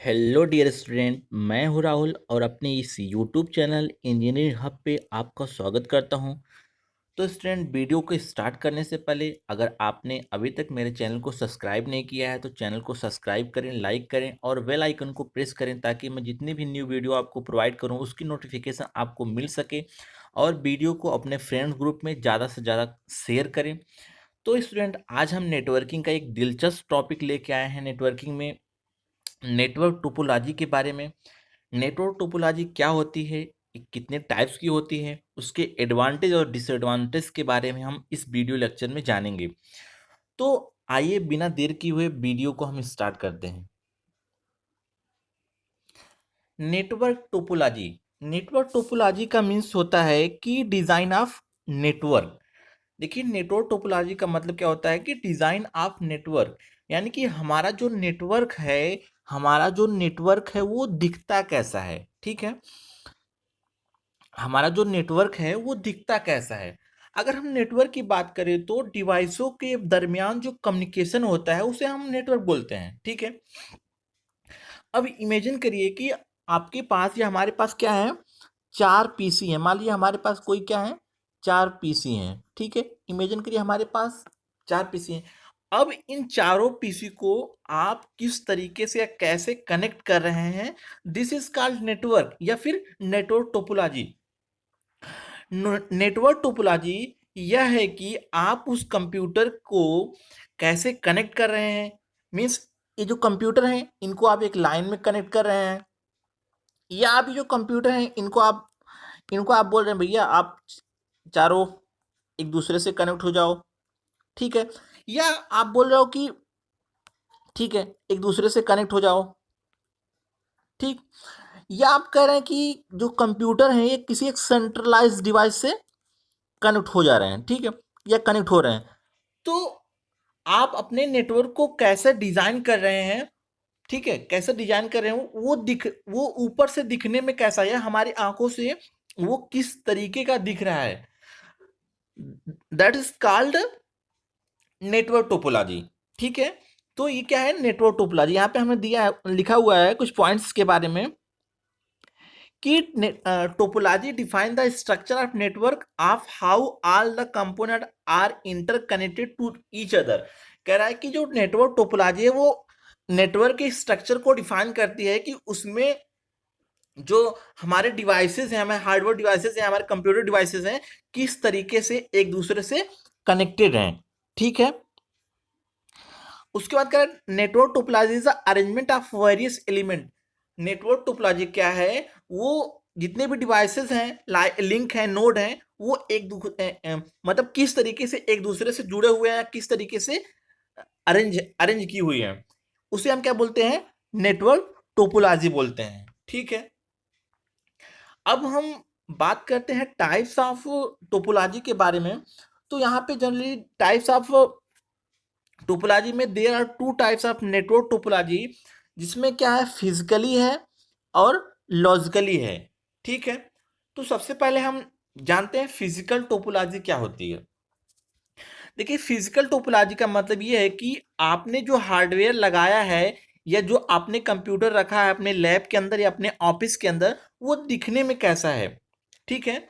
Hello dear student, मैं हूं राहुल और अपने इस यूट्यूब चैनल इंजीनियरिंग हब पे आपका स्वागत करता हूं। तो स्टूडेंट, वीडियो को स्टार्ट करने से पहले अगर आपने अभी तक मेरे चैनल को सब्सक्राइब नहीं किया है तो चैनल को सब्सक्राइब करें, लाइक करें और बेल आइकन को प्रेस करें ताकि मैं जितनी भी न्यू वीडियो आपको प्रोवाइड करूं उसकी नोटिफिकेशन आपको मिल सके। और वीडियो को अपने फ्रेंड्स ग्रुप में ज़्यादा से ज़्यादा शेयर करें। तो स्टूडेंट, आज हम नेटवर्किंग का एक दिलचस्प टॉपिक लेके आए हैं। नेटवर्किंग में नेटवर्क टोपोलॉजी के बारे में। नेटवर्क टोपोलॉजी क्या होती है, ये कितने टाइप्स की होती है, उसके एडवांटेज और डिसएडवांटेज के बारे में हम इस वीडियो लेक्चर में जानेंगे। तो आइए बिना देर किए हुए वीडियो को हम स्टार्ट करते हैं। Network topology. नेटवर्क टोपोलॉजी का मीन्स होता है कि डिजाइन ऑफ नेटवर्क। देखिए, नेटवर्क टोपोलॉजी का मतलब क्या होता है कि डिजाइन ऑफ नेटवर्क, यानी कि हमारा जो नेटवर्क है वो दिखता कैसा है। ठीक है, हमारा जो नेटवर्क है वो दिखता कैसा है। अगर हम नेटवर्क की बात करें तो डिवाइसों के दरमियान जो कम्युनिकेशन होता है उसे हम नेटवर्क बोलते हैं। ठीक है, अब इमेजिन करिए कि आपके पास या हमारे पास क्या है, चार पीसी है। मान लीजिए हमारे पास कोई क्या है, चार पीसी हैं। ठीक है, इमेजिन करिए हमारे पास चार पीसी हैं। अब इन चारों पीसी को आप किस तरीके से या कैसे कनेक्ट कर रहे हैं, दिस इज कॉल्ड नेटवर्क या फिर नेटवर्क टोपोलॉजी। नेटवर्क टोपोलॉजी यह है कि आप उस कंप्यूटर को कैसे कनेक्ट कर रहे हैं। मीन्स ये जो कंप्यूटर हैं इनको आप एक लाइन में कनेक्ट कर रहे हैं, या आप ये जो कंप्यूटर हैं इनको आप बोल रहे हैं भैया आप चारों एक दूसरे से कनेक्ट हो जाओ। ठीक है, या आप बोल रहे हो कि ठीक है एक दूसरे से कनेक्ट हो जाओ। ठीक, या आप कह रहे हैं कि जो कंप्यूटर है ये किसी एक सेंट्रलाइज डिवाइस से कनेक्ट हो जा रहे हैं। ठीक है, या कनेक्ट हो रहे हैं। तो आप अपने नेटवर्क को कैसे डिजाइन कर रहे हैं, ठीक है, कैसे डिजाइन कर रहे हैं, वो ऊपर से दिखने में कैसा है, हमारी आंखों से वो किस तरीके का दिख रहा है, that is called network topology. ठीक है, तो ये क्या है, नेटवर्क टोपोलॉजी। यहाँ पे हमें दिया है, लिखा हुआ है कुछ पॉइंट्स के बारे में कि topology define the structure of network of how all the component are interconnected to each other. कह रहा है कि जो नेटवर्क टोपोलॉजी है वो नेटवर्क के स्ट्रक्चर को डिफाइन करती है कि उसमें जो हमारे डिवाइसेस हैं, हमारे हार्डवेयर डिवाइसेस हैं, हमारे कंप्यूटर डिवाइसेस हैं, किस तरीके से एक दूसरे से कनेक्टेड हैं। ठीक है, उसके बाद करें network topology is arrangement of various element. Network topology क्या है, वो जितने भी डिवाइसेस हैं, लिंक हैं, नोड हैं, वो मतलब किस तरीके से एक दूसरे से जुड़े हुए हैं, किस तरीके से अरेंज अरेंज की हुई है, उसे हम क्या बोलते हैं, नेटवर्क टोपोलॉजी बोलते हैं। ठीक है, अब हम बात करते हैं टाइप्स ऑफ टोपोलॉजी के बारे में। तो यहाँ पे जनरली टाइप्स ऑफ टोपोलॉजी में there are two types of network topology, जिसमें क्या है, फिजिकली है और लॉजिकली है। ठीक है, तो सबसे पहले हम जानते हैं फिजिकल टोपोलॉजी क्या होती है। देखिए, फिजिकल टोपोलॉजी का मतलब ये है कि आपने जो हार्डवेयर लगाया है या जो आपने कंप्यूटर रखा है अपने लैब के अंदर या अपने ऑफिस के अंदर, वो दिखने में कैसा है। ठीक है,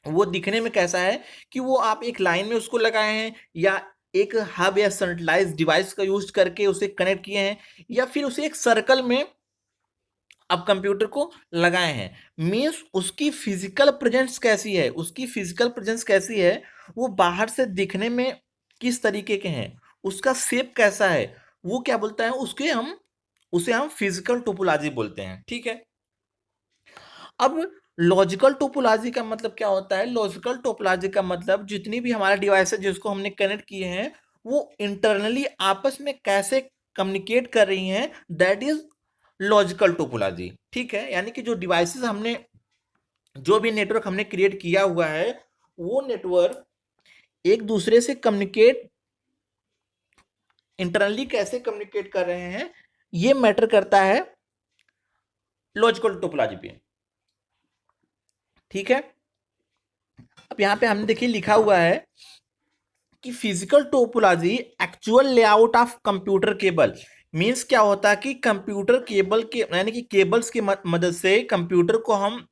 वो दिखने में कैसा है कि वो आप एक लाइन में उसको लगाए हैं, या एक हब या सेंट्रलाइज डिवाइस का यूज करके उसे कनेक्ट किए हैं, या फिर उसे एक सर्कल में आप कंप्यूटर को लगाए हैं। मीन्स उसकी फिजिकल प्रेजेंस कैसी है, उसकी फिजिकल प्रेजेंस कैसी है, वो बाहर से दिखने में किस तरीके के हैं, उसका शेप कैसा है, वो क्या बोलता है, उसे हम फिजिकल टोपोलॉजी बोलते हैं। ठीक है, अब लॉजिकल टोपोलॉजी का मतलब क्या होता है, लॉजिकल टोपोलॉजी का मतलब जितनी भी हमारा डिवाइस है जिसको हमने कनेक्ट किए हैं वो इंटरनली आपस में कैसे कम्युनिकेट कर रही हैं, दैट इज लॉजिकल टोपोलॉजी। ठीक है, यानी कि जो डिवाइसेस हमने, जो भी नेटवर्क हमने क्रिएट किया हुआ है, वो नेटवर्क एक दूसरे से कम्युनिकेट, इंटरनली कैसे कम्युनिकेट कर रहे हैं, ये मैटर करता है लॉजिकल टोपोलॉजी पे। ठीक है, अब यहां पे हमने देखिए लिखा हुआ है कि physical topology actual layout of computer cable. Means क्या होता है कि कंप्यूटर केबल के यानी कि केबल्स की मदद से कंप्यूटर को हम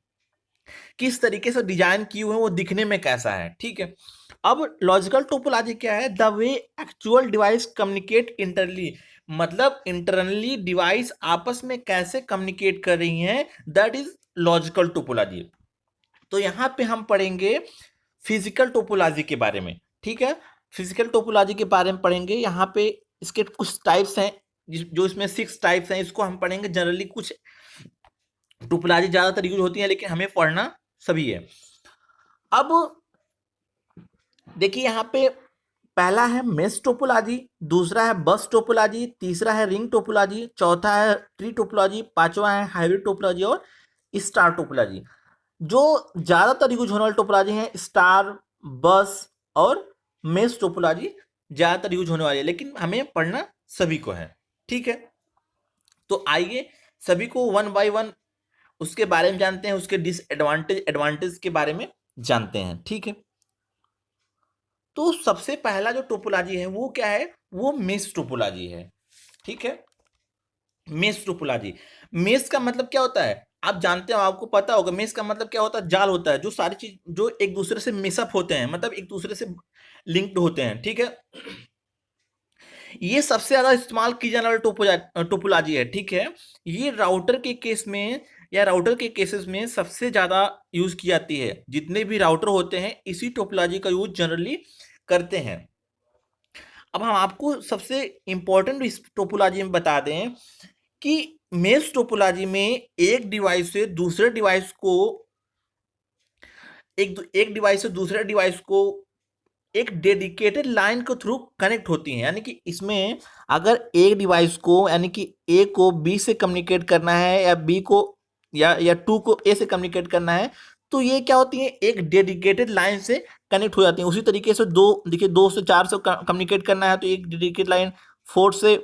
किस तरीके से डिजाइन किए हुए हैं वो दिखने में कैसा है, ठीक है। अब लॉजिकल टोपोलॉजी क्या है? The way actual device communicate internally, मतलब इंटरनली डिवाइस आपस में कैसे कम्युनिकेट कर रही हैं, दैट इज लॉजिकल टोपोलॉजी। तो यहां पे हम पढ़ेंगे फिजिकल टोपोलॉजी के बारे में, ठीक है। फिजिकल टोपोलॉजी के बारे में पढ़ेंगे। यहाँ पे इसके कुछ टाइप्स हैं, जो इसमें 6 टाइप्स हैं, इसको हम पढ़ेंगे। जनरली कुछ टोपोलॉजी ज्यादातर यूज होती है, लेकिन हमें पढ़ना सभी है। अब देखिए यहाँ पे पहला है मेश टोपोलॉजी, दूसरा है बस टोपोलॉजी, तीसरा है रिंग टोपोलॉजी, चौथा है ट्री टोपोलॉजी, पांचवा है हाइब्रिड टोपोलॉजी और स्टार टोपोलॉजी। जो ज्यादातर यूज होने वाली टोपोलॉजी है स्टार, बस और मेश टोपोलॉजी ज्यादातर यूज होने वाली है, लेकिन हमें पढ़ना सभी को है, ठीक है। तो आइए सभी को वन बाय वन उसके बारे में जानते हैं, उसके डिसएडवांटेज एडवांटेज के बारे में जानते हैं, ठीक है। तो सबसे पहला जो टोपोलॉजी है वो क्या है? वो मेश टोपोलॉजी है, ठीक है। मेश टोपोलॉजी, मेश का मतलब क्या होता है आप जानते हो, आपको पता होगा। मेश का मतलब क्या होता है? जाल होता है, जो सारी चीज जो एक दूसरे से मिसअप होते हैं, मतलब एक दूसरे से लिंक्ड होते हैं, ठीक है। ये सबसे ज्यादा इस्तेमाल की जाने वाली टोपोलॉजी है, ठीक है। ये राउटर के केस में या राउटर के केसेस में सबसे ज्यादा यूज की जाती है। जितने भी राउटर होते हैं इसी टोपोलॉजी का यूज जनरली करते हैं। अब हम आपको सबसे इंपॉर्टेंट इस टोपोलॉजी में बता दें कि मेश टोपोलॉजी में एक डिवाइस से दूसरे डिवाइस को एक डिवाइस से दूसरे डिवाइस को एक डेडिकेटेड लाइन के थ्रू कनेक्ट होती हैं। यानी कि इसमें अगर एक डिवाइस को यानी कि ए को बी से कम्युनिकेट करना है या बी को या टू को ए से कम्युनिकेट करना है, तो ये क्या होती है? एक डेडिकेटेड लाइन से कनेक्ट हो जाती है। उसी तरीके से दो देखिए, 2 से 4 से कम्युनिकेट करना है तो एक डेडिकेटेड लाइन, 4 से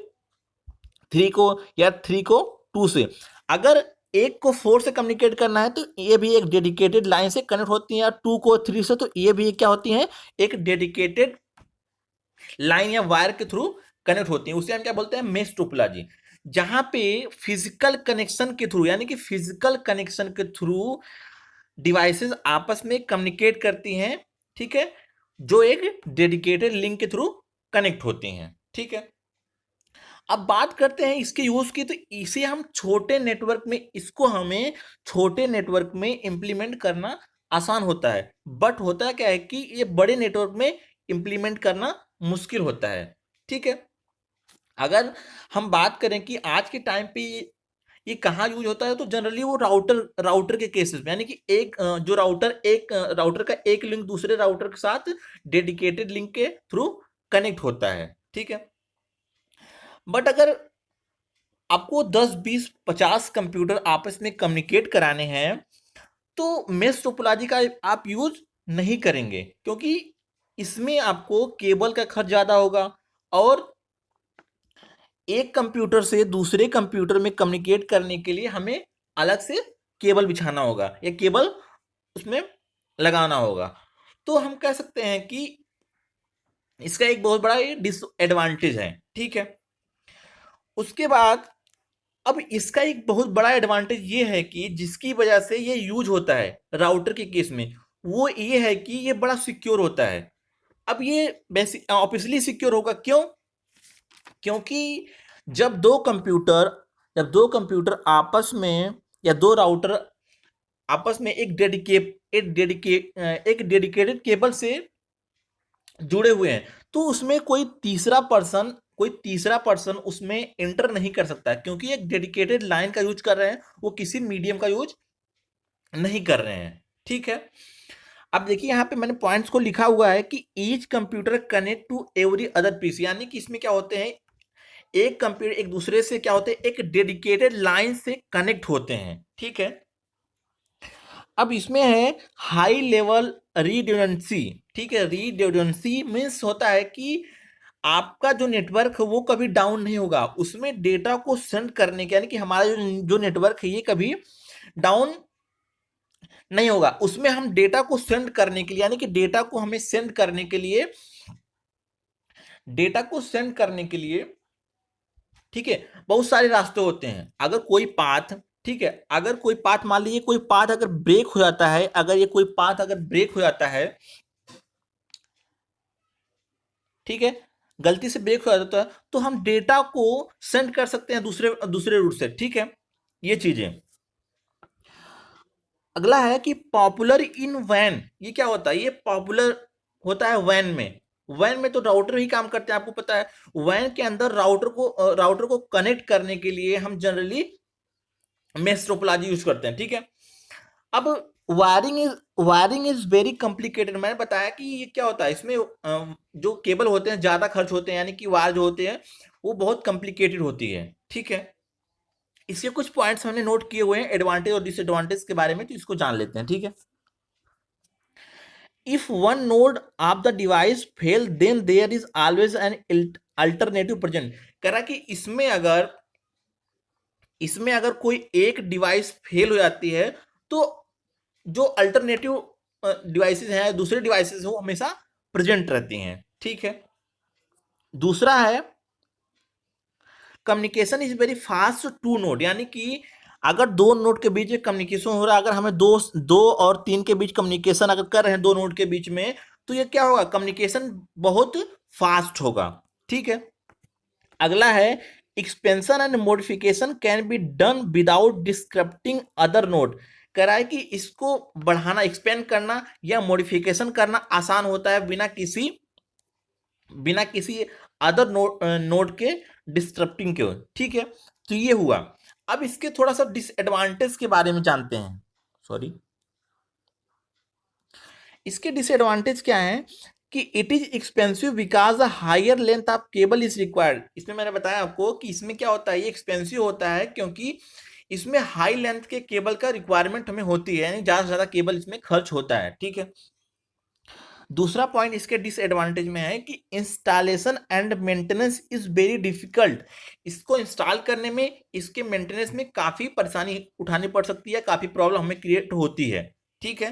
3 को या 3 को 2 से। अगर एक को 4 से कम्युनिकेट करना है तो ये भी एक डेडिकेटेड लाइन से कनेक्ट होती है, या 2 को 3 से, तो ये भी क्या होती है? एक डेडिकेटेड लाइन या वायर के थ्रू कनेक्ट होती है। उसे हम क्या बोलते हैं? Mesh topology. जहां पे फिजिकल कनेक्शन के थ्रू यानी कि फिजिकल कनेक्शन के थ्रू डिवाइसेस आपस में कम्युनिकेट करती हैं, ठीक है, जो एक डेडिकेटेड लिंक के थ्रू कनेक्ट होती हैं, ठीक है। अब बात करते हैं इसके यूज की, तो इसे हम छोटे नेटवर्क में इसको हमें छोटे नेटवर्क में इंप्लीमेंट करना आसान होता है, बट होता क्या है कि ये बड़े नेटवर्क में इंप्लीमेंट करना मुश्किल होता है, ठीक है। अगर हम बात करें कि आज के टाइम पे ये कहाँ यूज होता है, तो जनरली वो राउटर राउटर के केसेस में, यानी कि एक राउटर का एक लिंक दूसरे राउटर के साथ डेडिकेटेड लिंक के थ्रू कनेक्ट होता है, ठीक है। बट अगर आपको 10 20 50 कंप्यूटर आपस में कम्युनिकेट कराने हैं तो मेश टोपोलॉजी का आप यूज नहीं करेंगे, क्योंकि इसमें आपको केबल का खर्च ज्यादा होगा, और एक कंप्यूटर से दूसरे कंप्यूटर में कम्युनिकेट करने के लिए हमें अलग से केबल बिछाना होगा या केबल उसमें लगाना होगा। तो हम कह सकते हैं कि इसका एक बहुत बड़ा ये डिसएडवांटेज है, ठीक है। उसके बाद अब इसका एक बहुत बड़ा एडवांटेज ये है कि जिसकी वजह से ये यूज होता है राउटर के केस में, वो ये है कि ये बड़ा सिक्योर होता है। अब ये बेसिक ऑब्वियसली सिक्योर होगा, क्यों? क्योंकि जब दो कंप्यूटर आपस में या दो राउटर आपस में एक डेडिकेटेड केबल से जुड़े हुए हैं, तो उसमें कोई तीसरा पर्सन उसमें एंटर नहीं कर सकता, क्योंकि एक डेडिकेटेड लाइन का यूज कर रहे हैं, वो किसी मीडियम का यूज नहीं कर रहे हैं, ठीक है। अब देखिए यहाँ पे मैंने पॉइंट्स को लिखा हुआ है कि each computer connect to every other PC, यानी कि इसमें क्या होते हैं, एक कंप्यूटर एक दूसरे से क्या होते हैं, एक डेडिकेटेड लाइन से कनेक्ट होते हैं, ठीक है। अब इसमें है हाई लेवल रिडंडेंसी, ठीक है। रिडंडेंसी मीन्स होता है कि आपका जो नेटवर्क है वो कभी डाउन नहीं होगा, उसमें डेटा को सेंड करने के, यानी कि हमारा जो नेटवर्क है ये कभी डाउन नहीं होगा। उसमें हम डेटा को सेंड करने के लिए, यानी कि डेटा को सेंड करने के लिए ठीक है, बहुत सारे रास्ते होते हैं। अगर कोई पाथ, ठीक है, अगर कोई पाथ, मान लीजिए कोई पाथ अगर ब्रेक हो जाता है, अगर ये कोई पाथ अगर ब्रेक हो जाता है, ठीक है, गलती से ब्रेक हो जाता है, तो हम डेटा को सेंड कर सकते हैं दूसरे दूसरे रूट से, ठीक है, ये चीजें। अगला है कि पॉपुलर इन वैन, ये क्या होता है, ये पॉपुलर होता है वैन में। वैन में तो राउटर ही काम करते हैं, आपको पता है। वैन के अंदर राउटर को कनेक्ट करने के लिए हम जनरली मेश टोपोलॉजी यूज करते हैं, ठीक है। अब वायरिंग इज वेरी कॉम्प्लिकेटेड। मैंने बताया कि ये क्या होता है, इसमें जो केबल होते हैं ज्यादा खर्च होते हैं, यानी कि वायर जो होते हैं वो बहुत कॉम्प्लिकेटेड होती है, ठीक है। इसके कुछ पॉइंट्स हमने नोट किए हुए हैं एडवांटेज और डिसएडवांटेज के बारे में, तो इसको जान लेते हैं, ठीक है। If one node of the device fail then there is always an alternative present. कह रहा कि इसमें अगर कोई एक डिवाइस फेल हो जाती है, तो जो अल्टरनेटिव डिवाइसेस हैं, दूसरे डिवाइसेस वो हमेशा प्रेजेंट रहती हैं, ठीक है। दूसरा है communication is very fast to node, यानी कि अगर दो नोड के बीच में कम्युनिकेशन हो रहा है, अगर हमें दो दो और तीन के बीच कम्युनिकेशन अगर कर रहे हैं दो नोड के बीच में, तो ये क्या होगा, कम्युनिकेशन बहुत फास्ट होगा, ठीक है। अगला है expansion and modification can be done without disrupting other node. कह रहा है कि इसको बढ़ाना, एक्सपेंड करना या मॉडिफिकेशन करना आसान होता है बिना किसी अदर नोड के डिस्टर्बिंग के, ठीक है। तो ये हुआ। अब इसके थोड़ा सा डिसएडवांटेज के बारे में जानते हैं। सॉरी, इसके डिसएडवांटेज क्या है कि it is expensive because the higher length of cable is required. इसमें मैंने बताया आपको कि इसमें क्या होता है, ये एक्सपेंसिव होता है क्योंकि इसमें हाई लेंथ के केबल का रिक्वायरमेंट हमें होती है, यानी ज्यादा से ज्यादा केबल इसमें खर्च होता है, ठीक है। दूसरा पॉइंट इसके डिसएडवांटेज में है कि installation and maintenance is very difficult. इसको इंस्टॉल करने में, इसके मेंटेनेंस में काफी परेशानी उठानी पड़ सकती है, काफी प्रॉब्लम हमें क्रिएट होती है, ठीक है।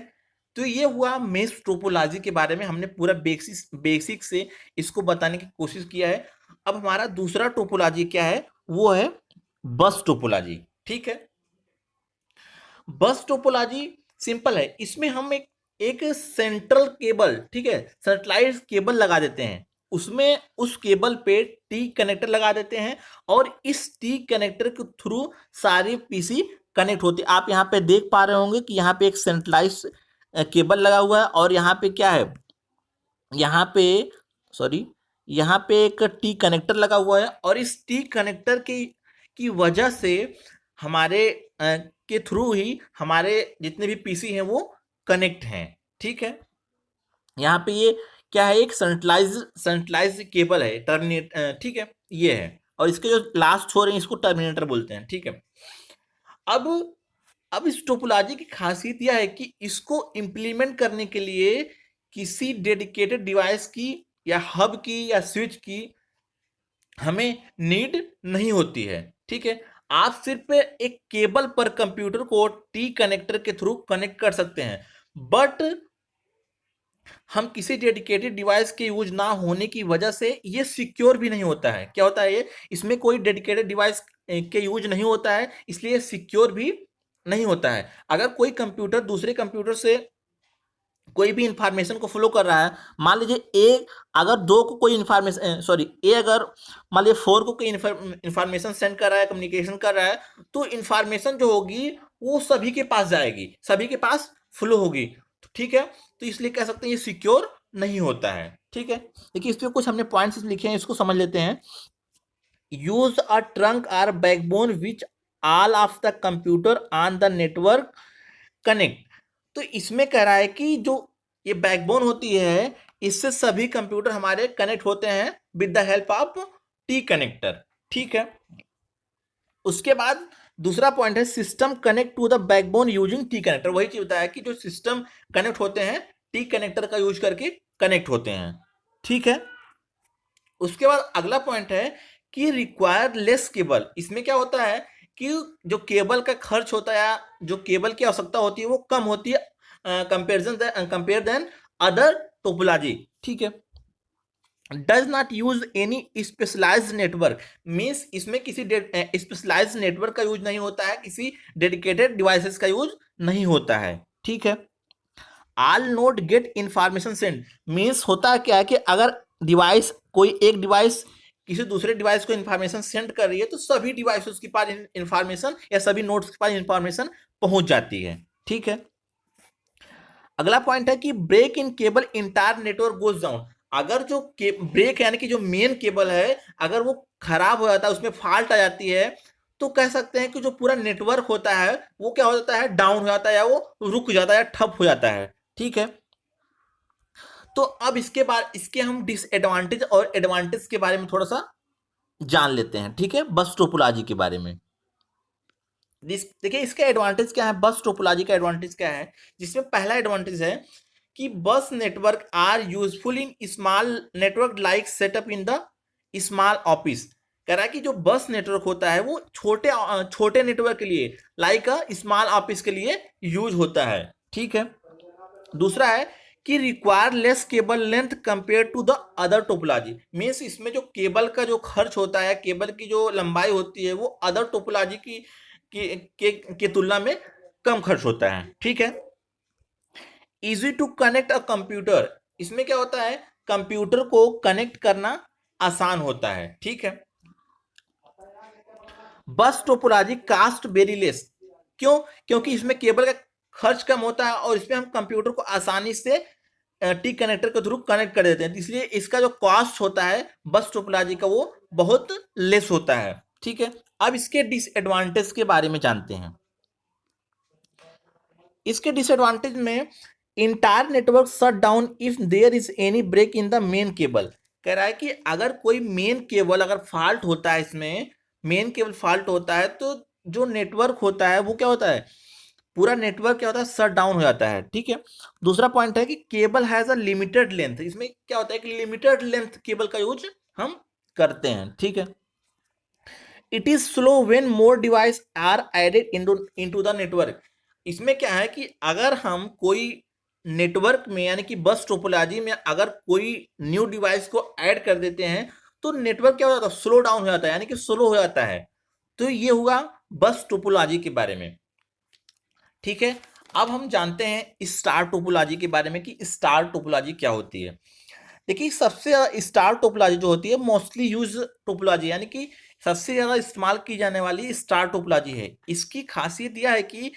तो ये हुआ मेश टोपोलॉजी के बारे में, हमने पूरा बेसिक से इसको बताने की कोशिश किया है। अब हमारा दूसरा टोपोलॉजी क्या है, वो है बस टोपोलॉजी, ठीक है। बस टोपोलॉजी सिंपल है, इसमें हम एक सेंट्रल केबल, ठीक है, सेंट्रलाइज केबल लगा देते हैं, उसमें उस केबल पे टी कनेक्टर लगा देते हैं, और इस टी कनेक्टर के थ्रू सारी पीसी कनेक्ट होती है। आप यहाँ पे देख पा रहे होंगे कि यहाँ पे एक सेंट्रलाइज केबल लगा हुआ है, और यहाँ पे क्या है, यहाँ पे, सॉरी, यहाँ पे एक टी कनेक्टर लगा हुआ है, और इस टी कनेक्टर की वजह से हमारे के थ्रू ही हमारे जितने भी पीसी हैं वो कनेक्ट हैं, ठीक है। यहाँ पे ये क्या है, एक सेंट्रलाइज केबल है, टर्मिनेट, ठीक है, ये है, और इसके जो लास्ट छोर हैं इसको टर्मिनेटर बोलते हैं, ठीक है। अब अब इस टोपोलॉजी की खासियत यह है कि इसको इंप्लीमेंट करने के लिए किसी डेडिकेटेड डिवाइस की या हब की या स्विच की हमें नीड नहीं होती है, ठीक है। आप सिर्फ एक केबल पर कंप्यूटर को टी कनेक्टर के थ्रू कनेक्ट कर सकते हैं, बट हम किसी डेडिकेटेड डिवाइस के यूज ना होने की वजह से ये सिक्योर भी नहीं होता है। क्या होता है ये, इसमें कोई डेडिकेटेड डिवाइस के यूज नहीं होता है, इसलिए सिक्योर भी नहीं होता है। अगर कोई कंप्यूटर दूसरे कंप्यूटर से कोई भी इंफॉर्मेशन को फ्लो कर रहा है, मान लीजिए ए अगर दो को कोई इंफॉर्मेशन, सॉरी, ए अगर मान लीजिए फोर को कोई इंफॉर्मेशन सेंड कर रहा है, कम्युनिकेशन कर रहा है, तो इंफॉर्मेशन जो होगी वो सभी के पास जाएगी, सभी के पास फ्लो होगी, ठीक है। तो इसलिए कह सकते हैं ये सिक्योर नहीं होता है, ठीक है। देखिए इस पे कुछ हमने पॉइंट्स लिखे हैं, इसको समझ लेते हैं। Use a trunk or backbone which all of the computer on the network connect. तो इसमें कह रहा है कि जो ये बैकबोन होती है, इससे सभी कंप्यूटर हमारे कनेक्ट होते हैं with the help of T connector, ठीक है। उसके बाद दूसरा पॉइंट है system connect to the backbone using T connector. वही चीज बताया कि जो सिस्टम कनेक्ट होते हैं टी कनेक्टर का यूज करके कनेक्ट होते हैं, ठीक है। उसके बाद अगला पॉइंट है कि रिक्वायर्ड लेस केबल। इसमें क्या होता है कि जो केबल का खर्च होता है, जो केबल की आवश्यकता होती है वो कम होती है कंपेयर देन अदर टोपोलॉजी, ठीक है। Does not use any specialized network, means इसमें किसी स्पेशलाइज्ड नेटवर्क का यूज नहीं होता है, किसी डेडिकेटेड डिवाइसेस का यूज नहीं होता है, ठीक है। All node get information send, means होता क्या है कि अगर डिवाइस, कोई एक डिवाइस किसी दूसरे डिवाइस को इंफॉर्मेशन सेंड कर रही है तो सभी डिवाइसेस के पास इंफॉर्मेशन या सभी नोड्स के पास इंफॉर्मेशन पहुंच जाती है, ठीक है। अगला पॉइंट है कि break in cable entire network goes down, अगर जो ब्रेक यानी कि जो मेन केबल है अगर वो खराब हो जाता है, उसमें फॉल्ट आ जाती है, तो कह सकते हैं कि जो पूरा नेटवर्क होता है वो क्या हो जाता है, डाउन हो जाता है, या वो रुक जाता है या ठप हो जाता है, ठीक है। तो अब इसके बाद इसके हम डिसएडवांटेज और एडवांटेज के बारे में थोड़ा सा जान लेते हैं, ठीक है, बस टोपोलॉजी के बारे में। देखिए इसका एडवांटेज क्या है, बस टोपोलॉजी का एडवांटेज क्या है, जिसमें पहला एडवांटेज है कि bus network are useful in small network like setup in the small office, कह रहा है कि जो बस नेटवर्क होता है वो छोटे छोटे नेटवर्क के लिए लाइक अ स्मॉल ऑफिस के लिए यूज होता है, ठीक है। दूसरा है कि require less cable length compare to the other topology, means इसमें जो केबल का जो खर्च होता है, केबल की जो लंबाई होती है वो अदर टोपोलॉजी की तुलना में कम खर्च होता है, ठीक है। Easy to connect a computer, इसमें क्या होता है, कंप्यूटर को कनेक्ट करना आसान होता है, ठीक है। बस टोपोलॉजी कास्ट वेरी लेस, क्यों, क्योंकि इसमें केबल का खर्च कम होता है और इसमें हम कंप्यूटर को आसानी से टी कनेक्टर के थ्रू कनेक्ट कर देते हैं, इसलिए इसका जो कॉस्ट होता है बस टोपोलॉजी का वो बहुत लेस होता है, ठीक है। अब इसके डिसएडवांटेज के बारे में जानते हैं। इसके डिसएडवांटेज में entire network shut down if there is any break in the main cable, कह रहा है कि अगर कोई मेन केबल अगर फॉल्ट होता है, इसमें मेन केबल फॉल्ट होता है तो जो नेटवर्क होता है वो क्या होता है, पूरा नेटवर्क क्या होता है, शट डाउन हो जाता है, ठीक है। दूसरा पॉइंट है कि cable has a limited length, इसमें क्या होता है कि लिमिटेड लेंथ केबल का यूज हम करते हैं, ठीक है। It is slow when more device are added into the network, इसमें क्या है कि अगर हम कोई नेटवर्क में यानी कि बस टोपोलॉजी में अगर कोई न्यू डिवाइस को ऐड कर देते हैं तो नेटवर्क क्या हो जाता है, स्लो डाउन हो जाता है, यानी कि स्लो हो जाता है। तो ये हुआ बस टोपोलॉजी के बारे में, ठीक है। अब हम जानते हैं स्टार टोपोलॉजी के बारे में कि स्टार टोपोलॉजी क्या होती है। देखिए सबसे ज़्यादा स्टार टोपोलॉजी जो होती है मोस्टली यूज टोपोलॉजी, यानी कि सबसे ज़्यादा इस्तेमाल की जाने वाली स्टार टोपोलॉजी है। इसकी खासियत यह है कि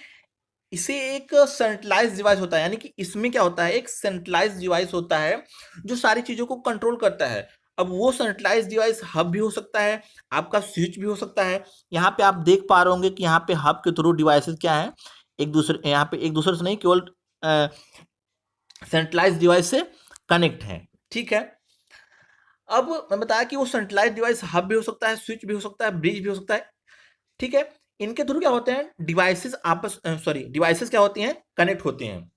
इसे एक सेंट्रलाइज डिवाइस होता है, यानी कि इसमें क्या होता है, एक सेंट्रलाइज डिवाइस होता है जो सारी चीज़ों को कंट्रोल करता है। अब वो सेंट्रलाइज डिवाइस हब भी हो सकता है, आपका स्विच भी हो सकता है। यहाँ पे आप देख पा रहे होंगे कि यहाँ पे हब के थ्रू डिवाइसेस क्या है, एक दूसरे, यहाँ पे एक दूसरे से नहीं, केवल सेंट्रलाइज डिवाइस से कनेक्ट है, ठीक है। अब मैं बताया कि वो सेंट्रलाइज डिवाइस हब भी हो सकता है, स्विच भी हो सकता है, ब्रिज भी हो सकता है, ठीक है। इनके थ्रू क्या होते हैं, डिवाइसेस क्या होती हैं, कनेक्ट होते हैं।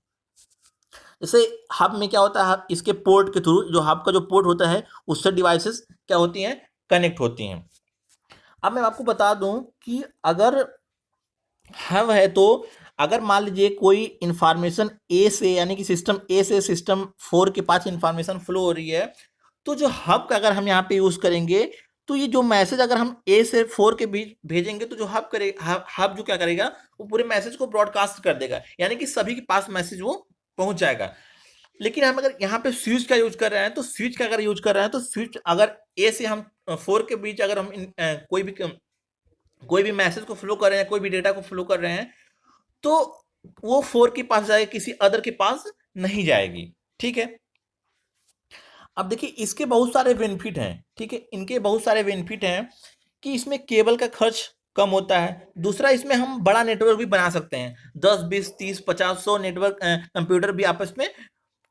जैसे हब में क्या होता है, हब इसके पोर्ट के थ्रू, जो हब का जो पोर्ट होता है उससे डिवाइसेस क्या होती हैं, कनेक्ट होती हैं। अब मैं आपको बता दूं कि अगर हब है तो अगर मान लीजिए कोई इंफॉर्मेशन ए से, यानी कि सिस्टम ए से सिस्टम 4 के पास इंफॉर्मेशन फ्लो हो रही है, तो जो हब का अगर हम यहाँ पे यूज करेंगे तो ये जो मैसेज अगर हम ए से 4 के बीच भेजेंगे तो जो हब जो क्या करेगा, वो पूरे मैसेज को ब्रॉडकास्ट कर देगा, यानी कि सभी के पास मैसेज वो पहुंच जाएगा। लेकिन हम अगर यहाँ पे स्विच का यूज कर रहे हैं तो स्विच का अगर यूज कर रहे हैं तो स्विच अगर ए से हम 4 के बीच अगर हम कोई भी मैसेज को फ्लो कर रहे हैं, कोई भी डेटा को फ्लो कर रहे हैं, तो वो 4 के पास जाएगी, किसी अदर के पास नहीं जाएगी, ठीक है। अब देखिए इसके बहुत सारे बेनिफिट हैं, ठीक है, इनके बहुत सारे बेनिफिट हैं कि इसमें केबल का खर्च कम होता है। दूसरा, इसमें हम बड़ा नेटवर्क भी बना सकते हैं, 10 20 30 50 100 नेटवर्क कंप्यूटर भी आपस में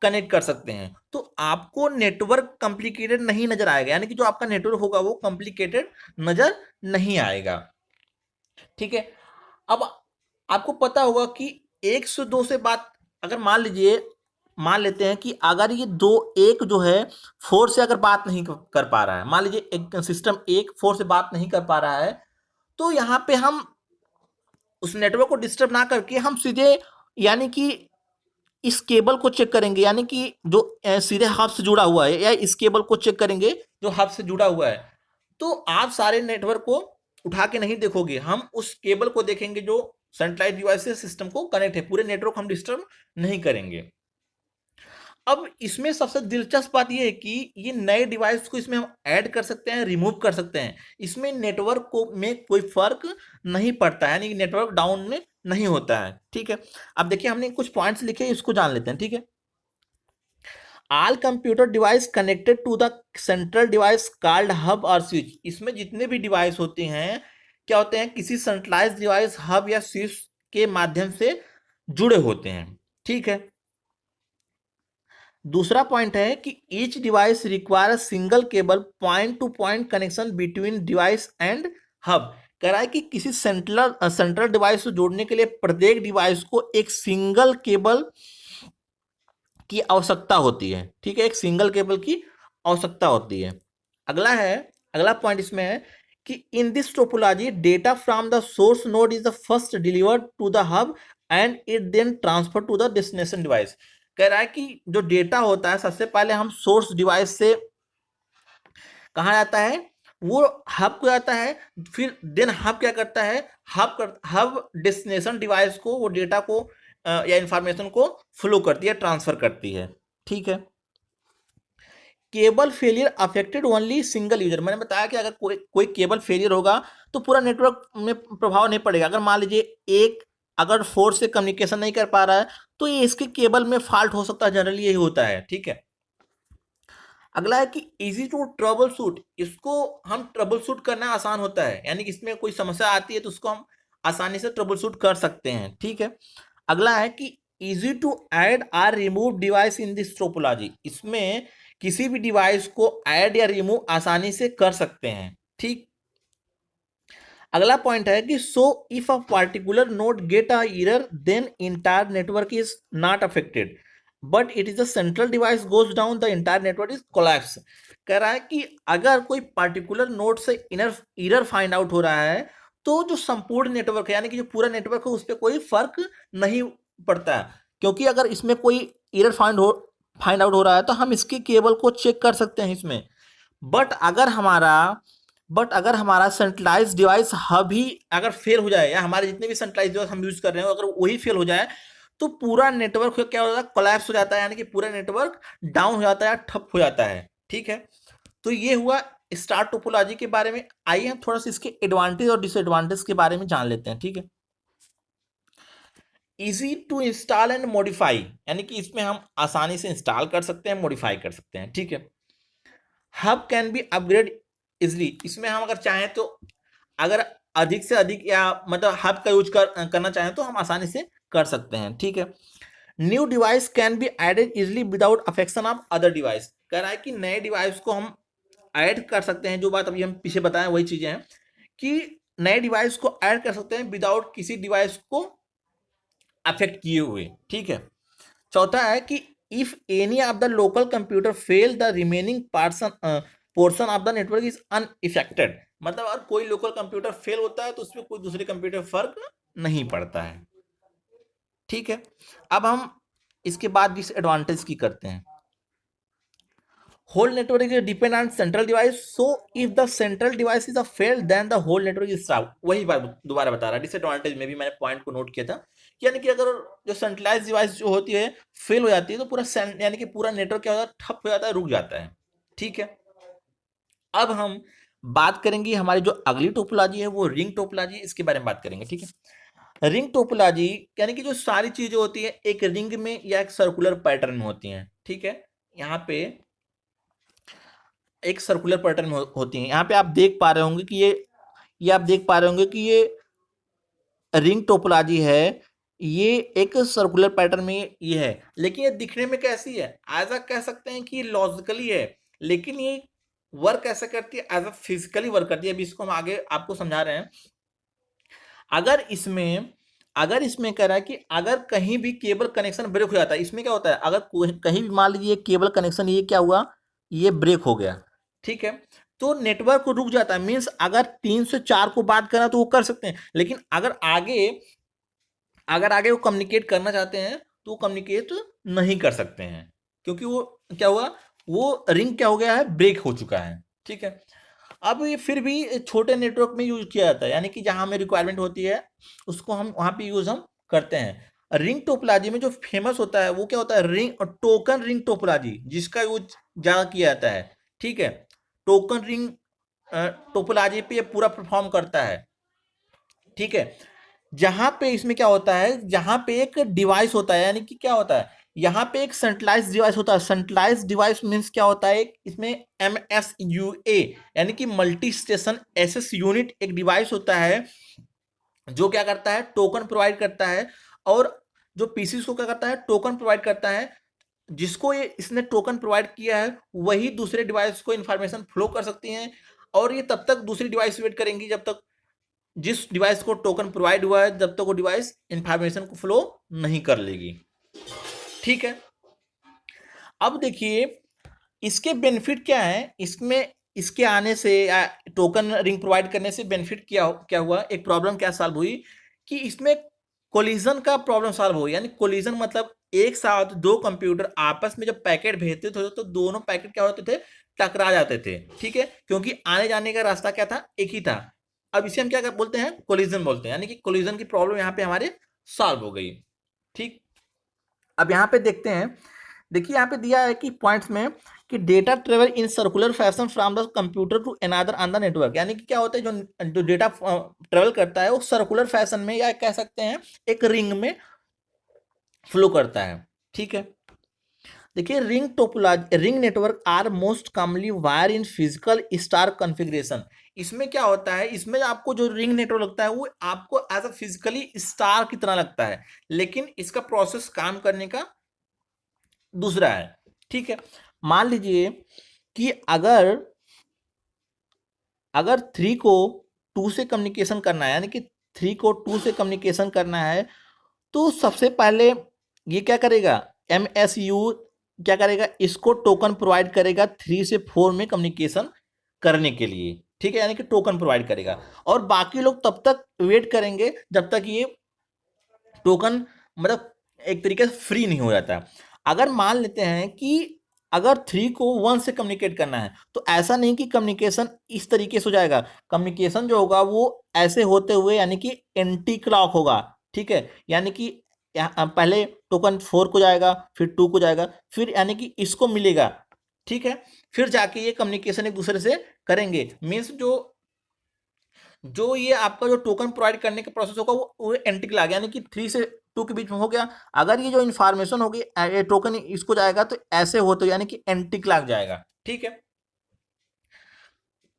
कनेक्ट कर सकते हैं, तो आपको नेटवर्क कॉम्प्लिकेटेड नहीं नजर आएगा, यानी कि जो आपका नेटवर्क होगा वो कॉम्प्लिकेटेड नजर नहीं आएगा, ठीक है। अब आपको पता होगा कि 102 से बात, अगर मान लेते हैं कि अगर ये दो, एक जो है 4 से अगर बात नहीं कर पा रहा है, मान लीजिए एक सिस्टम एक 4 से बात नहीं कर पा रहा है, तो यहाँ पे हम उस नेटवर्क को डिस्टर्ब ना करके हम सीधे, यानी कि इस केबल को चेक करेंगे, यानी कि जो सीधे हब से जुड़ा हुआ है, या इस केबल को चेक करेंगे जो हब से जुड़ा हुआ है। तो आप सारे नेटवर्क को उठा के नहीं देखोगे, हम उस केबल को देखेंगे जो सेंट्रलाइज्ड डिवाइस से सिस्टम को कनेक्ट है, पूरे नेटवर्क हम डिस्टर्ब नहीं करेंगे। अब इसमें सबसे दिलचस्प बात यह है कि ये नए डिवाइस को इसमें हम ऐड कर सकते हैं, रिमूव कर सकते हैं। इसमें नेटवर्क को में कोई फर्क नहीं पड़ता है, यानी कि नेटवर्क डाउन में नहीं होता है। ठीक है, अब देखिए हमने कुछ पॉइंट्स लिखे, इसको जान लेते हैं। ठीक है, all computer device connected to the central device called hub और स्विच। इसमें जितने भी डिवाइस होते हैं क्या होते हैं, किसी सेंट्रलाइज डिवाइस हब या स्विच के माध्यम से जुड़े होते हैं। ठीक है, दूसरा पॉइंट है कि each device require single cable point two point connection between device and hub. कह रहा है कि किसी सेंट्रल डिवाइस को जोड़ने के लिए प्रत्येक डिवाइस को एक सिंगल केबल की आवश्यकता होती है। ठीक है, एक सिंगल केबल की आवश्यकता होती है। अगला पॉइंट इसमें है कि in this topology data from the source node is the first delivered to the hub and it then transfer to the destination device. कह रहा है कि जो डेटा होता है सबसे पहले हम सोर्स डिवाइस से कहाँ जाता है, वो हब को जाता है, फिर देन हब क्या करता है, हब डेस्टिनेशन डिवाइस को वो डेटा को या इंफॉर्मेशन को फ्लो करती है, ट्रांसफर करती है। ठीक है, cable failure affected only single user. मैंने बताया कि अगर कोई केबल फेलियर होगा तो पूरा नेटवर्क में प्रभाव नहीं पड़ेगा। अगर मान लीजिए एक अगर फोर्स से कम्युनिकेशन नहीं कर पा रहा है तो ये इसके केबल में फॉल्ट हो सकता है, जनरली यही होता है। ठीक है, अगला है कि इजी टू ट्रबल शूट। इसको हम ट्रबल शूट करना आसान होता है, यानी कि इसमें कोई समस्या आती है तो उसको हम आसानी से ट्रबल शूट कर सकते हैं। ठीक है, अगला है कि easy to add or remove device in this topology. इसमें किसी भी डिवाइस को ऐड या रिमूव आसानी से कर सकते हैं। ठीक, अगला पॉइंट है कि so if a particular node get a error then entire network is not affected but it is a central device goes down the entire network is collapse. कह रहा है कि अगर कोई पार्टिकुलर नोड से एरर फाइंड आउट हो रहा है तो जो संपूर्ण नेटवर्क है, यानी कि जो पूरा नेटवर्क है, उस पर कोई फर्क नहीं पड़ता है। क्योंकि अगर इसमें कोई एरर फाइंड आउट हो रहा है तो हम इसके केबल को चेक कर सकते हैं इसमें। बट अगर हमारा बट अगर हमारा सेंट्रलाइज डिवाइस हब ही अगर फेल हो जाए, या हमारे जितने भी सेंट्रलाइज डिवाइस हम यूज कर रहे हो अगर वही फेल हो जाए तो पूरा नेटवर्क क्या हो जाता है, कोलैप्स हो जाता है, यानी कि पूरा नेटवर्क डाउन हो जाता है, ठप हो जाता है। ठीक है, तो ये हुआ स्टार टोपोलॉजी के बारे में। आइए हम थोड़ा सा इसके एडवांटेज और डिसएडवांटेज के बारे में जान लेते हैं। ठीक है, easy to install and modify, यानी कि इसमें हम आसानी से इंस्टॉल कर सकते हैं, मॉडिफाई कर सकते हैं। ठीक है, hub can be upgrade easily. इसमें हम अगर चाहें तो अगर अधिक से अधिक या मतलब हब का यूज करना चाहें तो हम आसानी से कर सकते हैं। ठीक है, new device can be added easily without affection of other device. कह रहा है कि नए डिवाइस को हम ऐड कर सकते हैं, जो बात अभी हम पीछे बताएं वही चीजें हैं कि नए डिवाइस को ऐड कर सकते हैं विदाउट किसी डिवाइस को अफेक्ट किए हुए। ठीक है, चौथा है कि if any of the local computer fail the remaining portion of the network is unaffected. मतलब अगर कोई लोकल कंप्यूटर फेल होता है तो उसमें कोई दूसरे कंप्यूटर फर्क नहीं पड़ता है। ठीक है, अब हम इसके बाद डिसएडवांटेज की करते हैं। Whole network is depend on central device, so if the central device is a fail then the whole network is stop. वही बात दोबारा बता रहा, डिसएडवांटेज में भी मैंने पॉइंट को नोट किया था, यानी कि अगर जो सेंट्रलाइज डिवाइस जो होती है फेल हो जाती है तो पूरा यानी कि पूरा नेटवर्क क्या होता है, ठप हो जाता है, रुक जाता है। ठीक है, अब हम बात करेंगे हमारी जो अगली टोपोलॉजी है वो रिंग टोपोलॉजी, इसके बारे में बात करेंगे। ठीक है, रिंग टोपोलॉजी यानी कि जो सारी चीजें होती है एक रिंग में या एक सर्कुलर पैटर्न में होती हैं। ठीक है, यहाँ पे एक सर्कुलर पैटर्न होती है। यहाँ पे आप देख पा रहे होंगे कि ये आप देख पा रहे होंगे कि ये रिंग टोपोलॉजी है, ये एक सर्कुलर पैटर्न में ये है, लेकिन ये दिखने में कैसी है, ऐसा कह सकते हैं कि ये लॉजिकली है, लेकिन ये वर्क ऐसा करती है, एज अ फिजिकली वर्क करती है। अभी इसको हम आगे आपको समझा रहे हैं। अगर इसमें कह रहा है कि अगर कहीं भी केबल कनेक्शन ब्रेक हो जाता है, इसमें क्या होता है, अगर कहीं भी मान लीजिए केबल कनेक्शन ये क्या हुआ, ये ब्रेक हो गया। ठीक है, तो नेटवर्क को रुक जाता है। मीन्स अगर 3 से 4 को बात करना तो वो कर सकते हैं, लेकिन अगर आगे वो कम्युनिकेट करना चाहते हैं तो वो कम्युनिकेट नहीं कर सकते हैं, क्योंकि वो क्या हुआ, वो रिंग क्या हो गया है, ब्रेक हो चुका है। ठीक है, अब ये फिर भी छोटे नेटवर्क में यूज किया जाता है, यानी कि जहां हमें रिक्वायरमेंट होती है उसको हम वहां पे यूज हम करते हैं। रिंग टोपोलॉजी में जो फेमस होता है वो क्या होता है, रिंग और टोकन रिंग टोपोलॉजी, जिसका यूज ज्यादा किया जाता है। ठीक है, टोकन रिंग टोपोलॉजी पे ये पूरा परफॉर्म करता है। ठीक है, जहां पे इसमें क्या होता है, जहां पे एक डिवाइस होता है, यानी कि क्या होता है, यहाँ पे एक सेंट्रलाइज डिवाइस होता है। सेंट्रलाइज डिवाइस मीन्स क्या होता है, इसमें MSUA यानी कि मल्टी स्टेशन एसेस यूनिट एक डिवाइस होता है जो क्या करता है, टोकन प्रोवाइड करता है। और जो पीसी को क्या करता है, टोकन प्रोवाइड करता है। जिसको ये इसने टोकन प्रोवाइड किया है वही दूसरे डिवाइस को इंफॉर्मेशन फ्लो कर सकती हैं, और ये तब तक दूसरी डिवाइस वेट करेंगी जब तक जिस डिवाइस को टोकन प्रोवाइड हुआ है, जब तक वो डिवाइस इंफॉर्मेशन को फ्लो नहीं कर लेगी। ठीक है, अब देखिए इसके बेनिफिट क्या है, इसमें इसके आने से या टोकन रिंग प्रोवाइड करने से बेनिफिट क्या क्या हुआ, एक प्रॉब्लम क्या सॉल्व हुई कि इसमें कोलिजन का प्रॉब्लम सॉल्व हो। यानी कोलिजन मतलब एक साथ दो कंप्यूटर आपस में जब पैकेट भेजते थे तो दोनों पैकेट क्या होते थे, टकरा जाते थे। ठीक है, क्योंकि आने जाने का रास्ता क्या था, एक ही था। अब इसे हम क्या बोलते हैं, कोलिजन बोलते हैं, यानी कि कोलिजन की प्रॉब्लम यहाँ पे हमारे सॉल्व हो गई। ठीक, अब यहाँ पे देखते हैं, देखिए यहाँ पे दिया है कि पॉइंट्स में कि data travel in circular fashion from the computer to another on the network. यानी कि क्या होता है, जो डेटा ट्रेवल करता है वो सर्कुलर फैशन में, या कह सकते हैं एक रिंग में फ्लो करता है। ठीक है, देखिए ring topology, ring network are most commonly wire in physical star configuration. इसमें क्या होता है, इसमें आपको जो रिंग नेटवर्क लगता है वो आपको एज अ फिजिकली स्टार की तरह लगता है, लेकिन इसका प्रोसेस काम करने का दूसरा है। ठीक है, मान लीजिए कि अगर अगर 3 को 2 से कम्युनिकेशन करना है, यानी कि 3 को 2 से कम्युनिकेशन करना है, तो सबसे पहले ये क्या करेगा, MSU क्या करेगा, इसको टोकन प्रोवाइड करेगा 3 से 4 में कम्युनिकेशन करने के लिए। ठीक है, यानी कि टोकन प्रोवाइड करेगा, और बाकी लोग तब तक वेट करेंगे जब तक ये टोकन मतलब एक तरीके से फ्री नहीं हो जाता। अगर मान लेते हैं कि अगर 3 को 1 से कम्युनिकेट करना है, तो ऐसा नहीं कि कम्युनिकेशन इस तरीके से हो जाएगा। कम्युनिकेशन जो होगा वो ऐसे होते हुए, यानी कि एंटी क्लॉक होगा। ठीक है, यानी कि पहले टोकन 4 को जाएगा, फिर 2 को जाएगा, फिर यानी कि इसको मिलेगा। ठीक है, फिर जाके ये कम्युनिकेशन एक दूसरे से करेंगे। मीन्स जो जो ये आपका जो टोकन प्रोवाइड करने का प्रोसेस होगा वो एंटी क्लॉक, यानी कि 3 से 2 के बीच में हो गया। अगर ये जो इन्फॉर्मेशन होगी ये टोकन इसको जाएगा तो ऐसे हो, तो यानी कि एंटी क्लॉक जाएगा। ठीक है,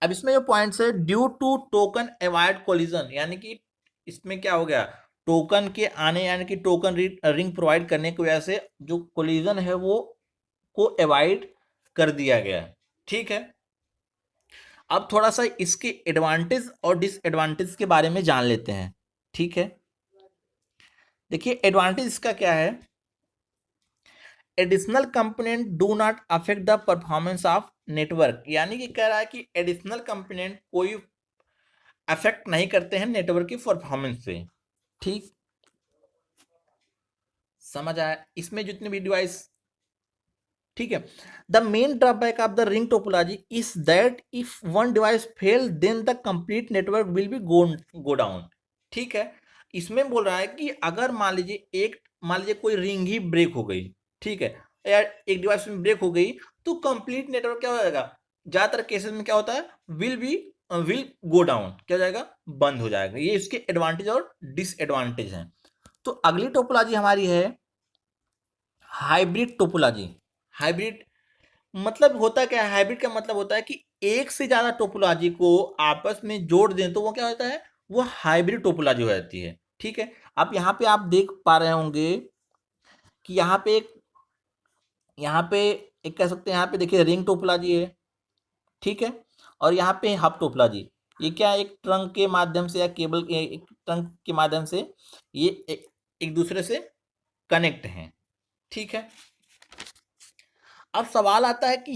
अब इसमें जो पॉइंट्स है, due to token avoid collision, यानी कि इसमें क्या हो गया, टोकन के आने यानी कि टोकन रिंग प्रोवाइड करने की वजह से जो कोलिजन है वो को अवॉइड कर दिया गया। ठीक है, अब थोड़ा सा इसके एडवांटेज और डिसएडवांटेज के बारे में जान लेते हैं। ठीक है, देखिए एडवांटेज इसका क्या है, additional component do not affect the performance of network. यानी कि कह रहा है कि एडिशनल कंपोनेंट कोई अफेक्ट नहीं करते हैं नेटवर्क की परफॉर्मेंस से। ठीक, समझ आया इसमें जितने भी डिवाइस। ठीक है, the main drawback of the ring topology is that if one device fail then the complete network will be go down. ठीक है, इसमें बोल रहा है कि अगर मान लीजिए कोई रिंग ही ब्रेक हो गई। ठीक है, या एक डिवाइस में ब्रेक हो गई, तो कंप्लीट नेटवर्क क्या हो जाएगा, ज्यादातर केसेस में क्या होता है, विल गो डाउन, क्या हो जाएगा, बंद हो जाएगा। ये इसके एडवांटेज और डिसएडवांटेज हैं। तो अगली टोपोलॉजी हमारी है हाइब्रिड टोपोलॉजी। हाइब्रिड मतलब होता क्या है, हाइब्रिड का मतलब होता है कि एक से ज्यादा टोपोलॉजी को आपस में जोड़ दें तो वो क्या होता है, वो हाइब्रिड टोपोलॉजी हो जाती है। ठीक है, अब यहाँ पे आप देख पा रहे होंगे कि यहाँ पे एक कह सकते हैं, यहाँ पे देखिए रिंग टोपोलॉजी है। ठीक है, और यहाँ पे हब टोपोलॉजी। ये क्या है, एक ट्रंक के माध्यम से या केबल एक ट्रंक के माध्यम से ये एक दूसरे से कनेक्ट हैं। ठीक है, अब सवाल आता है कि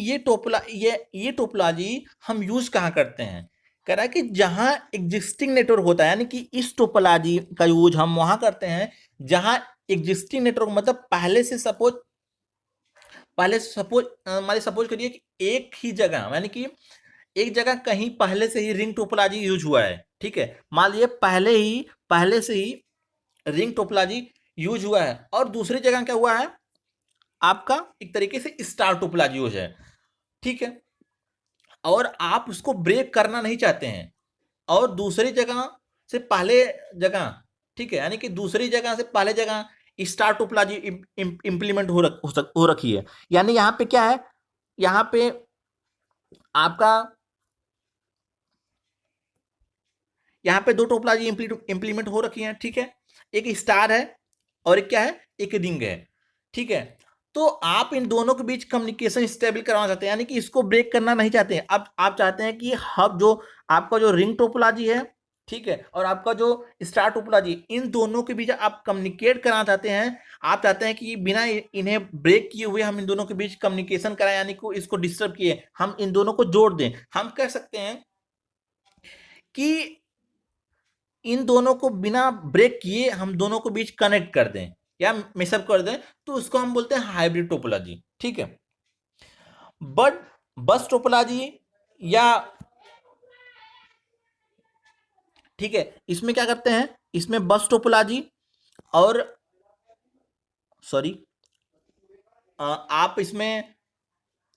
ये टोपोलॉजी हम यूज कहाँ करते हैं। कह रहा है कि जहां एग्जिस्टिंग नेटवर्क होता है, यानी कि इस टोपोलॉजी का यूज हम वहां करते हैं जहां एग्जिस्टिंग नेटवर्क मतलब पहले से सपोज मान सपोज करिए कि एक ही जगह यानी कि एक जगह कहीं पहले से ही रिंग टोपोलॉजी यूज हुआ है, ठीक है। मान लीजिए पहले से ही रिंग टोपोलॉजी यूज हुआ है और दूसरी जगह क्या हुआ है, आपका एक तरीके से स्टार टोपोलॉजी यूज है, ठीक है। और आप उसको ब्रेक करना नहीं चाहते हैं और दूसरी जगह से पहले जगह, ठीक है, यानी कि दूसरी जगह से पहले जगह स्टार टोपोलॉजी इंप्लीमेंट हो रखी है। यानी यहां पे क्या है, यहां पे आपका यहां पे दो टोपोलॉजी इंप्लीमेंट हो रखी है, ठीक है। एक स्टार है और एक क्या है, एक रिंग है, ठीक है। तो आप इन दोनों के बीच कम्युनिकेशन स्टेबल करवाना चाहते हैं, यानी कि इसको ब्रेक करना नहीं चाहते हैं। अब आप चाहते हैं कि हब जो आपका जो रिंग टोपोलॉजी है, ठीक है, और आपका जो स्टार टोपोलॉजी, इन दोनों के बीच आप कम्युनिकेट कराना चाहते हैं। आप चाहते हैं कि बिना इन्हें ब्रेक किए हुए हम इन दोनों के बीच कम्युनिकेशन कराएं, यानी कि इसको डिस्टर्ब किए हम इन दोनों को जोड़ दें। हम कह सकते हैं कि इन दोनों को बिना ब्रेक किए हम दोनों को बीच कनेक्ट कर दें या मिक्सअप कर दें, तो उसको हम बोलते हैं हाइब्रिड टोपोलॉजी, ठीक है। बट बस टोपोलॉजी या, ठीक है, इसमें क्या करते हैं, इसमें बस टोपोलॉजी और सॉरी आप इसमें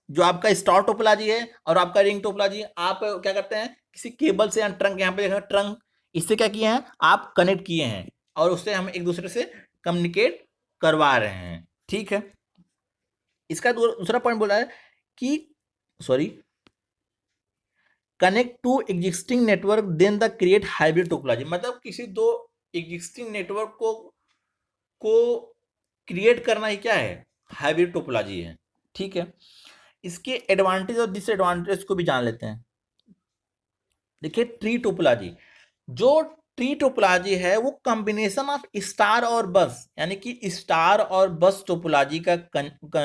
जो आपका स्टार टोपोलॉजी है और आपका रिंग टोपोलॉजी, आप क्या करते हैं, किसी केबल से या ट्रंक, यहाँ पे देखा ट्रंक, इससे क्या किए हैं, आप कनेक्ट किए हैं और उससे हम एक दूसरे से कम्युनिकेट करवा रहे हैं, ठीक है। इसका दूसरा पॉइंट बोला है कि sorry connect to existing network then the create hybrid topology, मतलब किसी दो एग्जिस्टिंग नेटवर्क को क्रिएट करना ही क्या है, हाइब्रिड टोपोलॉजी है, ठीक है। इसके एडवांटेज और डिसएडवांटेज को भी जान लेते हैं। देखिए ट्री टोपोलॉजी, जो ट्री टोपोलॉजी है वो कॉम्बिनेशन ऑफ स्टार और बस, यानी कि स्टार और बस टोपोलॉजी का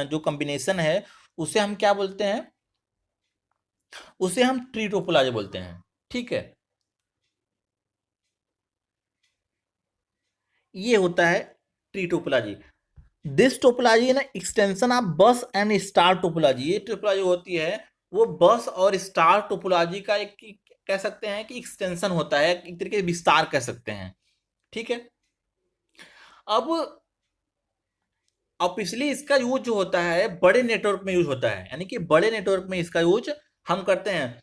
जो कॉम्बिनेशन है उसे हम क्या बोलते हैं, उसे हम ट्री टोपोलॉजी बोलते हैं, ठीक है। ये होता है ट्री टोपोलॉजी। दिस टोपोलॉजी है ना एक्सटेंशन ऑफ बस एंड स्टार टोपोलॉजी। ये टोपोलॉजी होती है वो बस और स्टार टोपोलॉजी का एक कह सकते हैं कि एक्सटेंशन होता है, एक तरीके से विस्तार कह सकते हैं, ठीक है। अब ऑब्वियसली इसका यूज जो होता है बड़े नेटवर्क में यूज होता है, यानी कि बड़े नेटवर्क में इसका यूज हम करते हैं।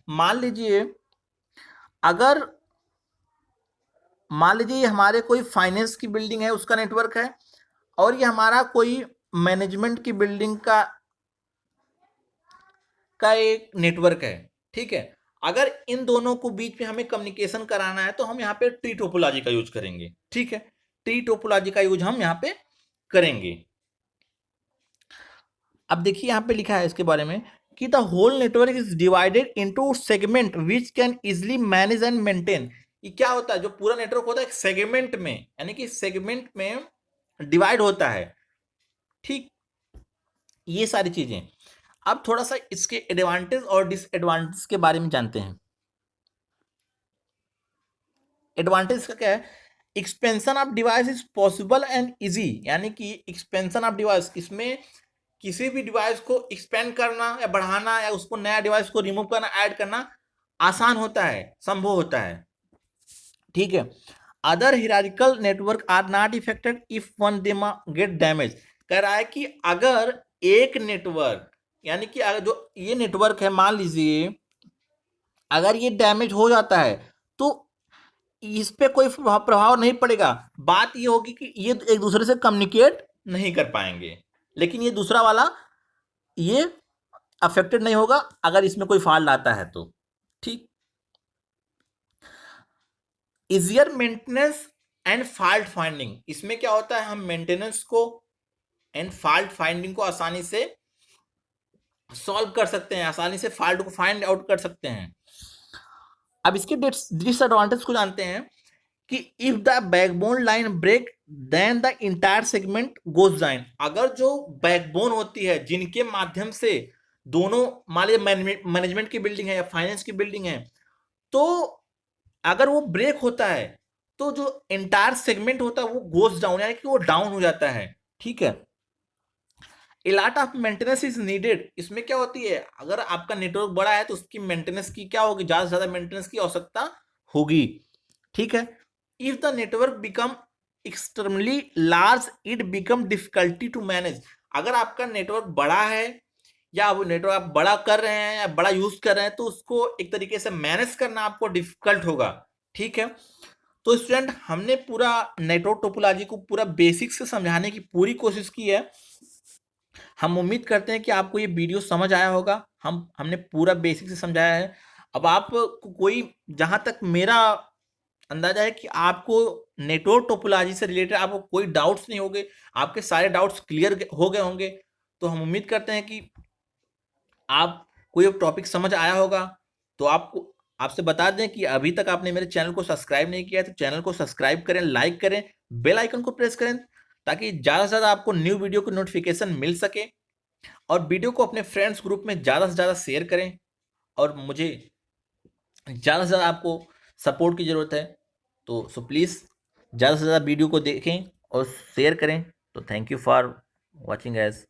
अगर मान लीजिए हमारे कोई फाइनेंस की बिल्डिंग है, उसका नेटवर्क है, और ये हमारा कोई मैनेजमेंट की बिल्डिंग का एक नेटवर्क है, ठीक है। अगर इन दोनों को बीच में हमें कम्युनिकेशन कराना है तो हम यहाँ पे ट्री टोपोलॉजी का यूज करेंगे, ठीक है। ट्री टोपोलॉजी का यूज हम यहाँ पे करेंगे। अब देखिए यहाँ पे लिखा है इसके बारे में कि the whole network is divided into segment which can easily manage and maintain. ये क्या होता है, जो पूरा नेटवर्क होता है एक सेगमेंट में, यानी कि सेगमेंट में डिवाइड होता है, ठीक। ये सारी चीजें। अब थोड़ा सा इसके एडवांटेज और डिसएडवांटेज के बारे में जानते हैं। एडवांटेज का क्या है, expansion of device is possible and easy, यानी कि एक्सपेंशन ऑफ डिवाइस, इसमें किसी भी डिवाइस को एक्सपेंड करना या बढ़ाना या उसको नया डिवाइस को रिमूव करना, ऐड करना आसान होता है, संभव होता है, ठीक है। Other hierarchical network are not effected if one them get damage. कह रहा है कि अगर एक नेटवर्क, यानी कि अगर जो ये नेटवर्क है मान लीजिए अगर ये डैमेज हो जाता है तो इस पे कोई प्रभाव नहीं पड़ेगा। बात ये होगी कि ये एक दूसरे से कम्युनिकेट नहीं कर पाएंगे, लेकिन ये दूसरा वाला ये अफेक्टेड नहीं होगा अगर इसमें कोई फॉल्ट आता है तो, ठीक। Easier maintenance and fault finding, इसमें क्या होता है, हम मेंटेनेंस को एंड फॉल्ट फाइंडिंग को आसानी से सॉल्व कर सकते हैं, आसानी से फॉल्ट को फाइंड आउट कर सकते हैं। अब इसके डिसएडवांटेज को जानते हैं कि if the backbone line break then the entire segment goes down. अगर जो बैकबोन होती है जिनके माध्यम से दोनों, मान लीजिए मैनेजमेंट की बिल्डिंग है या फाइनेंस की बिल्डिंग है, तो अगर वो ब्रेक होता है तो जो एंटायर सेगमेंट होता है वो गोज डाउन, यानी कि वो डाउन हो जाता है। ठीक है, a lot of maintenance is needed. इसमें क्या होती है, अगर आपका नेटवर्क बड़ा है तो उसकी मेंटेनेंस की क्या होगी, ज्यादा से ज्यादा मेंटेनेंस की आवश्यकता होगी। ठीक है, if the network become extremely large it become difficulty to manage. अगर आपका नेटवर्क बड़ा है या वो नेटवर्क आप बड़ा कर रहे हैं या बड़ा यूज कर रहे हैं तो उसको एक तरीके से मैनेज करना आपको डिफिकल्ट होगा। ठीक है, तो स्टूडेंट हमने पूरा नेटवर्क टोपोलॉजी को पूरा बेसिक से समझाने की पूरी कोशिश की है। हम उम्मीद करते हैं कि आपको ये वीडियो समझ आया होगा। हमने पूरा बेसिक से समझाया है। अब आप कोई, जहां तक मेरा अंदाजा है कि आपको नेटवर्क टोपोलॉजी से रिलेटेड आपको कोई डाउट्स नहीं होंगे, आपके सारे डाउट्स क्लियर हो गए होंगे। तो हम उम्मीद करते हैं कि आप कोई टॉपिक समझ आया होगा। तो आपको आपसे बता दें कि अभी तक आपने मेरे चैनल को सब्सक्राइब नहीं किया है तो चैनल को सब्सक्राइब करें, लाइक करें, बेल आइकन को प्रेस करें, ताकि ज़्यादा से ज़्यादा आपको न्यू वीडियो की नोटिफिकेशन मिल सके। और वीडियो को अपने फ्रेंड्स ग्रुप में ज़्यादा से ज़्यादा शेयर करें। और मुझे ज़्यादा से ज़्यादा आपको सपोर्ट की ज़रूरत है, तो सो प्लीज़ ज़्यादा से ज़्यादा वीडियो को देखें और शेयर करें। तो thank you for watching as.